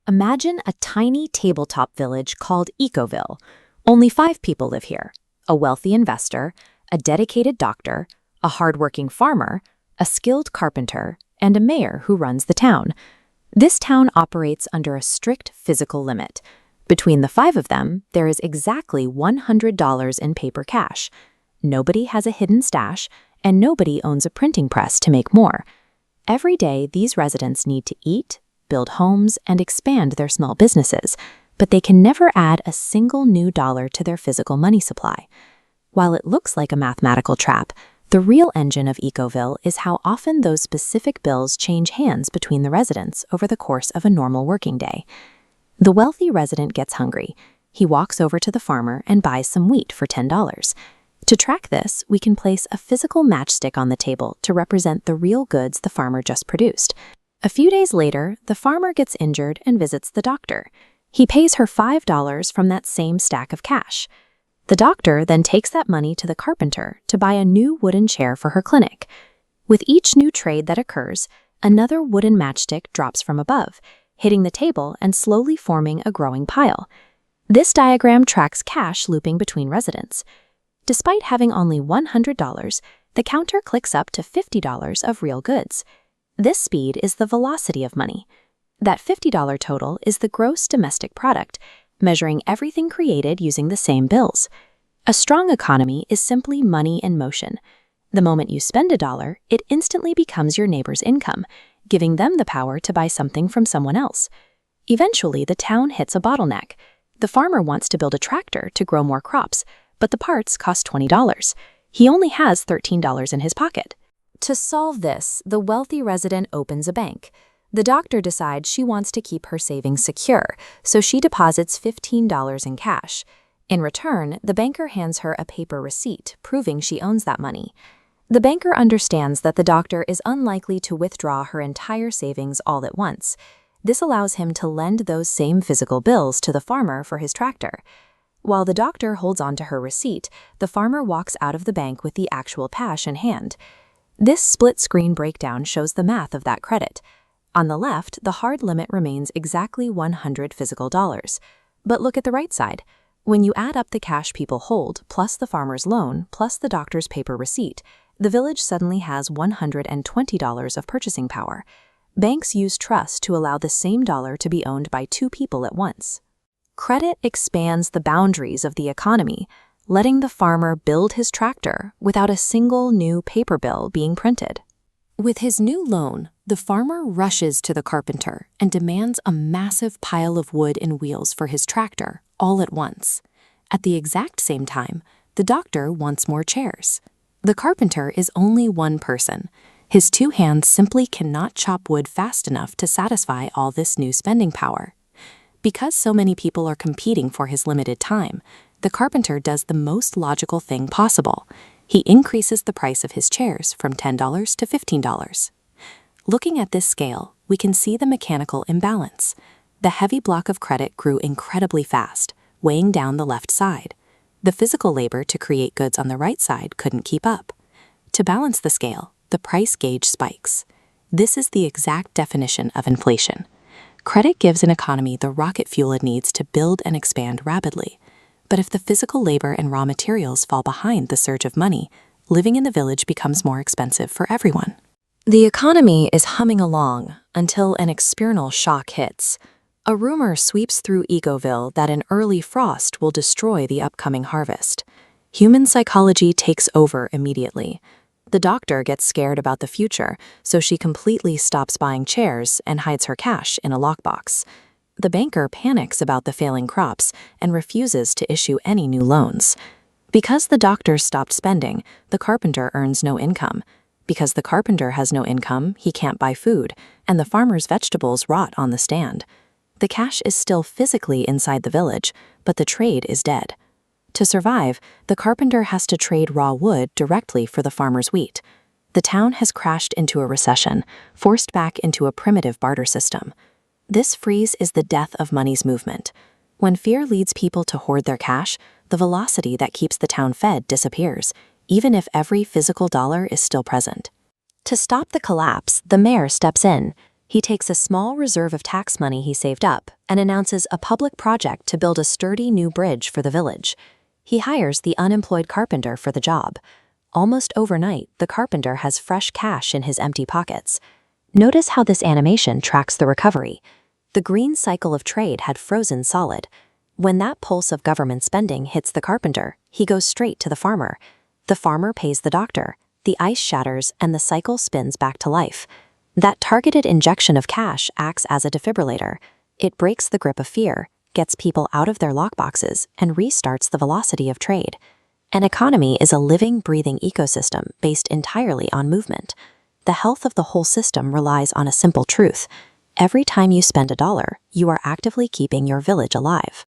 Imagine a tiny tabletop village called Eco-Ville. Only 5 people live here: a wealthy investor, a dedicated doctor, a hardworking farmer, a skilled carpenter, and a mayor who runs the town. This town operates under a strict physical limit. Between the 5 of them, there is exactly $100 in paper cash. Nobody has a hidden stash, and nobody owns a printing press to make more. Every day, these residents need to eat, build homes, and expand their small businesses, but they can never add a single new dollar to their physical money supply. While it looks like a mathematical trap, the real engine of Eco-Ville is how often those specific bills change hands between the residents over the course of a normal working day. The wealthy resident gets hungry. He walks over to the farmer and buys some wheat for $10. To track this, we can place a physical matchstick on the table to represent the real goods the farmer just produced. A few days later, the farmer gets injured and visits the doctor. He pays her $5 from that same stack of cash. The doctor then takes that money to the carpenter to buy a new wooden chair for her clinic. With each new trade that occurs, another wooden matchstick drops from above, hitting the table and slowly forming a growing pile. This diagram tracks cash looping between residents. Despite having only $100, the counter clicks up to $50 of real goods. This speed is the velocity of money. That $50 total is the gross domestic product, measuring everything created using the same bills. A strong economy is simply money in motion. The moment you spend a dollar, it instantly becomes your neighbor's income, giving them the power to buy something from someone else. Eventually, the town hits a bottleneck. The farmer wants to build a tractor to grow more crops, but the parts cost $20. He only has $13 in his pocket. To solve this, the wealthy resident opens a bank. The doctor decides she wants to keep her savings secure, so she deposits $15 in cash. In return, the banker hands her a paper receipt, proving she owns that money. The banker understands that the doctor is unlikely to withdraw her entire savings all at once. This allows him to lend those same physical bills to the farmer for his tractor. While the doctor holds on to her receipt, the farmer walks out of the bank with the actual cash in hand. This split-screen breakdown shows the math of that credit. On the left, the hard limit remains exactly 100 physical dollars. But look at the right side. When you add up the cash people hold, plus the farmer's loan, plus the doctor's paper receipt, the village suddenly has $120 of purchasing power. Banks use trust to allow the same dollar to be owned by 2 people at once. Credit expands the boundaries of the economy, letting the farmer build his tractor without a single new paper bill being printed. With his new loan, the farmer rushes to the carpenter and demands a massive pile of wood and wheels for his tractor all at once. At the exact same time, the doctor wants more chairs. The carpenter is only one person. His 2 hands simply cannot chop wood fast enough to satisfy all this new spending power. Because so many people are competing for his limited time, the carpenter does the most logical thing possible. He increases the price of his chairs from $10 to $15. Looking at this scale, we can see the mechanical imbalance. The heavy block of credit grew incredibly fast, weighing down the left side. The physical labor to create goods on the right side couldn't keep up. To balance the scale, the price gauge spikes. This is the exact definition of inflation. Credit gives an economy the rocket fuel it needs to build and expand rapidly. But if the physical labor and raw materials fall behind the surge of money, living in the village becomes more expensive for everyone. The economy is humming along until an external shock hits. A rumor sweeps through Eco-Ville that an early frost will destroy the upcoming harvest. Human psychology takes over immediately. The doctor gets scared about the future, so she completely stops buying chairs and hides her cash in a lockbox. The banker panics about the failing crops and refuses to issue any new loans. Because the doctor stopped spending, the carpenter earns no income. Because the carpenter has no income, he can't buy food, and the farmer's vegetables rot on the stand. The cash is still physically inside the village, but the trade is dead. To survive, the carpenter has to trade raw wood directly for the farmer's wheat. The town has crashed into a recession, forced back into a primitive barter system. This freeze is the death of money's movement. When fear leads people to hoard their cash, the velocity that keeps the town fed disappears, even if every physical dollar is still present. To stop the collapse, the mayor steps in. He takes a small reserve of tax money he saved up and announces a public project to build a sturdy new bridge for the village. He hires the unemployed carpenter for the job. Almost overnight, the carpenter has fresh cash in his empty pockets. Notice how this animation tracks the recovery. The green cycle of trade had frozen solid. When that pulse of government spending hits the carpenter, he goes straight to the farmer. The farmer pays the doctor. The ice shatters and the cycle spins back to life. That targeted injection of cash acts as a defibrillator. It breaks the grip of fear, gets people out of their lockboxes, and restarts the velocity of trade. An economy is a living, breathing ecosystem based entirely on movement. The health of the whole system relies on a simple truth. Every time you spend $1, you are actively keeping your village alive.